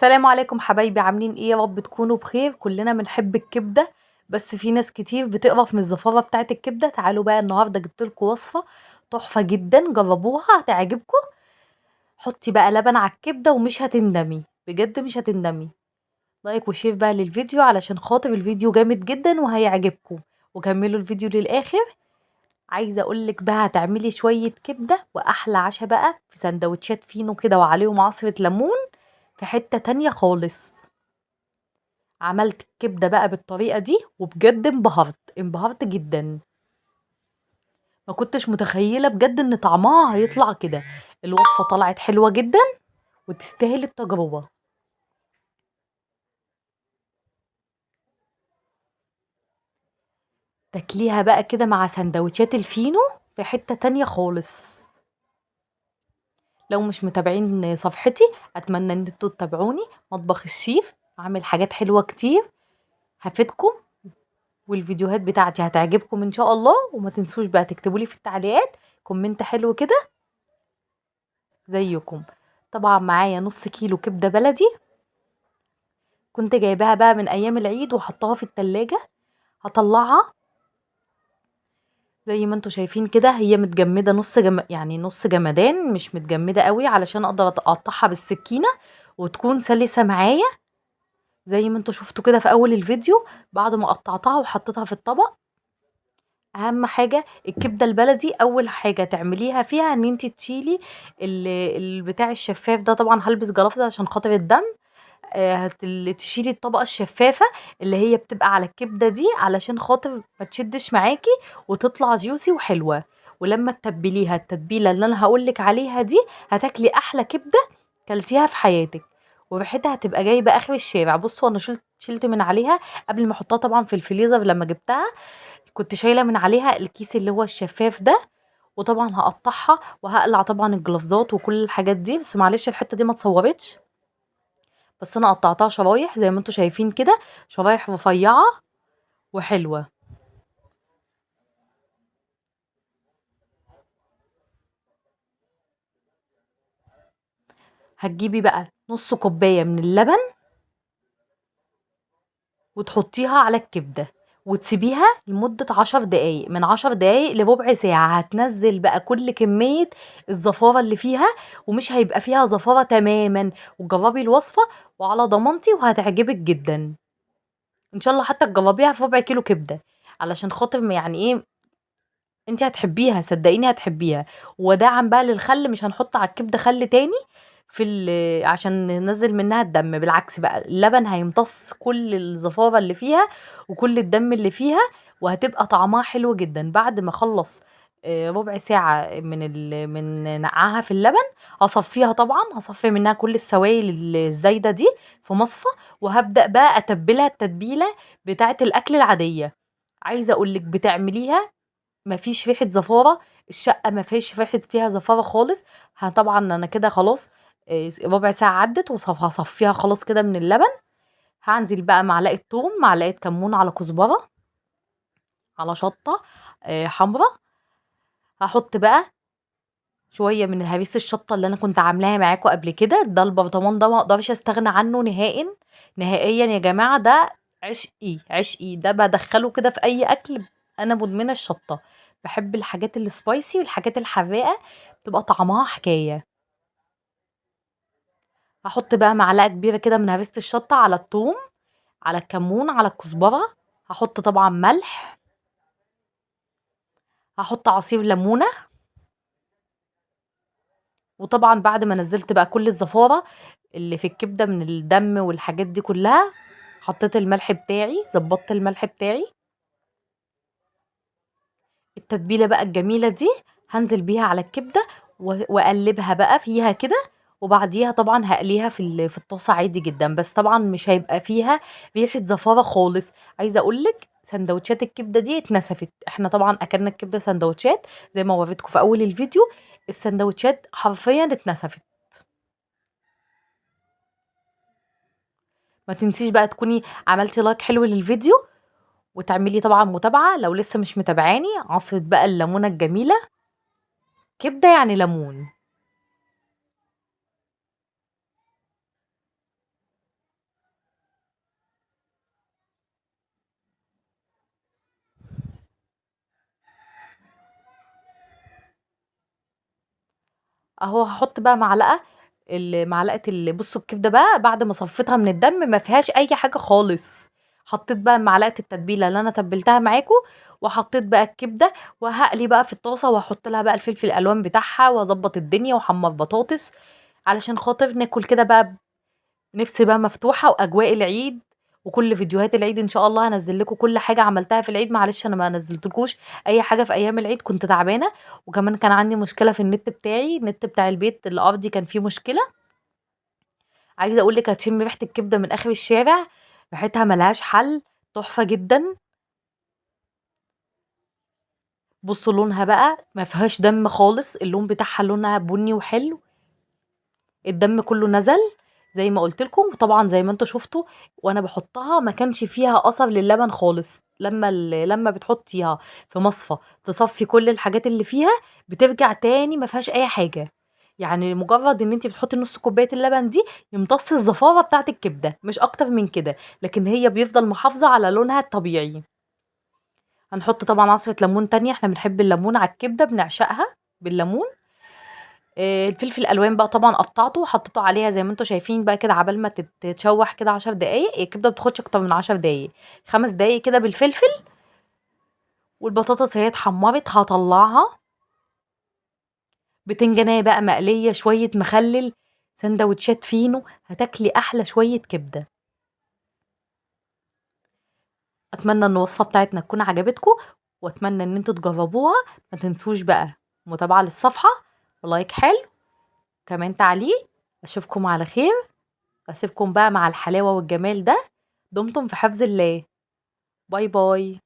السلام عليكم حبايبي، عاملين ايه؟ يا رب تكونوا بخير. كلنا بنحب الكبده، بس في ناس كتير بتقرف من الزفاره بتاعه الكبده. تعالوا بقى النهارده جبت لكم وصفه تحفه جدا، جربوها هتعجبكم. حطي بقى لبن على الكبده ومش هتندمي، بجد مش هتندمي. لايك وشير بقى للفيديو علشان خاطر الفيديو جامد جدا وهيعجبكم، وكملوا الفيديو للاخر. عايزه اقولك بقى هتعملي شويه كبده واحلى عشاء بقى في سندوتشات فينو كده وعليهم عصره ليمون، في حته تانية خالص. عملت الكبدة بقى بالطريقة دي وبجد انبهرت جدا. ما كنتش متخيلة بجد ان طعمها هيطلع كده. الوصفة طلعت حلوة جدا وتستاهل التجربة. تاكليها بقى كده مع سندوتشات الفينو في حتة تانية خالص. لو مش متابعين صفحتي اتمنى ان انتوا تتابعوني. مطبخ الشيف عامل حاجات حلوة كتير هفيدكم، والفيديوهات بتاعتي هتعجبكم ان شاء الله. وما تنسوش بقى تكتبوا لي في التعليقات كومنت حلو كده زيكم. طبعا معايا نص كيلو كبدة بلدي، كنت جايباها بقى من ايام العيد وحطها في التلاجة. هطلعها زي ما انتوا شايفين كده، هي متجمدة يعني نص جمدان، مش متجمدة قوي علشان اقدر اقطعها بالسكينة وتكون سلسة معايا زي ما انتوا شفتوا كده في اول الفيديو. بعد ما قطعتها وحطيتها في الطبق، اهم حاجة الكبدة البلدي، اول حاجة تعمليها فيها ان انت تشيلي البتاع الشفاف ده. طبعا هلبس جرافز عشان خاطر الدم. تشيلي الطبقة الشفافة اللي هي بتبقى على الكبدة دي علشان خاطر ما تشدش معاكي وتطلع جيوسي وحلوة. ولما تتبليها التتبيلة اللي انا هقولك عليها دي، هتاكلي احلى كبدة كلتيها في حياتك، وريحتها هتبقى جايبة اخر الشارع. بصوا انا شلت من عليها قبل ما احطها طبعا في الفريزر. لما جبتها كنت شايلة من عليها الكيس اللي هو الشفاف ده. وطبعا هقطعها وهقلع طبعا الجلافزات وكل الحاجات دي، بس معلش الحتة دي ما اتصورتش. بس انا قطعتها شرايح زي ما انتوا شايفين كده، شرايح رفيعه وحلوه. هتجيبي بقى نص كوبايه من اللبن وتحطيها على الكبده وتسيبيها لمدة 10 دقايق، من 10 دقايق لربع ساعة. هتنزل بقى كل كمية الزفارة اللي فيها، ومش هيبقى فيها زفارة تماما. وجربي الوصفة وعلى ضمانتي وهتعجبك جدا ان شاء الله. حتى تجربيها في ربع كيلو كبدة علشان خاطر يعني ايه، انت هتحبيها صدقيني هتحبيها. وداعم بقى للخل، مش هنحط على الكبده خل تاني عشان ننزل منها الدم. بالعكس بقى اللبن هيمتص كل الزفاره اللي فيها وكل الدم اللي فيها، وهتبقى طعمها حلو جدا. بعد ما اخلص ربع ساعة من نقعها في اللبن، هصفيها طبعا، هصفي منها كل السوائل الزايدة دي في مصفى. وهبدأ بقى أتبلها التتبيلة بتاعة الأكل العادية. عايزة أقولك بتعمليها ما فيش ريحة زفارة. الشقة ما فيش ريحة فيها زفارة خالص. طبعا انا كده خلاص، ربع ساعة عدت وهصفيها خلاص كده من اللبن. هنزل بقى معلقة توم، معلقة كمون، على كزبرة، على شطة حمرا. هحط بقى شوية من هريس الشطة اللي انا كنت عاملاها معاكم قبل كده. ده البرطمان ده ما اقدرش استغنى عنه نهائيا نهائيا يا جماعة. ده عشقي عشقي، ده بدخله كده في اي اكل. انا مدمنة الشطة، بحب الحاجات السبايسي والحاجات الحراقة، بتبقى طعمها حكاية. هحط بقى معلقة كبيرة كده من هريسة الشطة على الثوم، على الكمون، على الكزبرة. هحط طبعا ملح، هحط عصير ليمونة. وطبعا بعد ما نزلت بقى كل الزفارة اللي في الكبدة من الدم والحاجات دي كلها، حطيت الملح بتاعي، ظبطت الملح بتاعي. التتبيلة بقى الجميلة دي هنزل بيها على الكبدة واقلبها بقى فيها كده. وبعديها طبعا هقليها في الطاسة عادي جدا، بس طبعا مش هيبقى فيها ريحة زفارة خالص. عايزة اقولك سندوتشات الكبدة دي اتنسفت. احنا طبعا اكلنا الكبدة سندوتشات زي ما وريتكم في اول الفيديو. السندوتشات حرفيا اتنسفت. ما تنسيش بقى تكوني عملتي لايك حلو للفيديو، وتعملي طبعا متابعة لو لسه مش متابعاني. عصرة بقى الليمونة الجميلة، كبدة يعني ليمون. اهو هحط بقى معلقه بصوا الكبده بقى بعد ما صفيتها من الدم ما فيهاش اي حاجه خالص. حطيت بقى معلقه التتبيله اللي انا تبلتها معاكم، وحطيت بقى الكبده، وهقلي بقى في الطاسه، واحط لها بقى الفلفل الالوان بتاعها، واظبط الدنيا، واحمر بطاطس علشان خاطر ناكل كده بقى. نفسي بقى مفتوحة، وأجواء العيد وكل فيديوهات العيد إن شاء الله هنزل لكم كل حاجة عملتها في العيد. معلش أنا ما نزلتلكوش أي حاجة في أيام العيد، كنت تعبانة، وكمان كان عندي مشكلة في النت بتاعي، النت بتاع البيت الأرضي كان فيه مشكلة. عايزة أقولك هتشم ريحة الكبدة من آخر الشارع، ريحتها ملهاش حل، تحفة جدا. بصوا لونها بقى ما فيهاش دم خالص، اللون بتاعها لونها بني وحلو، الدم كله نزل زي ما قلت لكم. وطبعا زي ما انتوا شفتوا وانا بحطها ما كانش فيها اثر للبن خالص. لما بتحطيها في مصفى تصفي كل الحاجات اللي فيها، بترجع تاني ما فيهاش اي حاجه. يعني مجرد ان انت بتحطي نص كوبايه اللبن دي يمتص الزفاره بتاعه الكبده، مش اكتر من كده، لكن هي بيفضل محافظه على لونها الطبيعي. هنحط طبعا عصره ليمون تانية، احنا بنحب الليمون على الكبده، بنعشقها بالليمون. الفلفل الالوان بقى طبعا قطعته وحطيته عليها زي ما انتم شايفين بقى كده، عبال ما تتشوح كده 10 دقايق. الكبده بتاخدش اكتر من 10 دقايق، 5 دقايق كده بالفلفل. والبطاطس هي اتحمرت هطلعها. بتنجانية بقى مقليه، شويه مخلل، سندوتشات فينو، هتاكلي احلى شويه كبده. اتمنى ان الوصفه بتاعتنا تكون عجبتكم، واتمنى ان انتوا تجربوها. ما تنسوش بقى متابعه للصفحه، ولايك حلو، كمان تعليق. اشوفكم على خير، اسيبكم بقى مع الحلاوه والجمال ده. دمتم في حفظ الله. باي باي.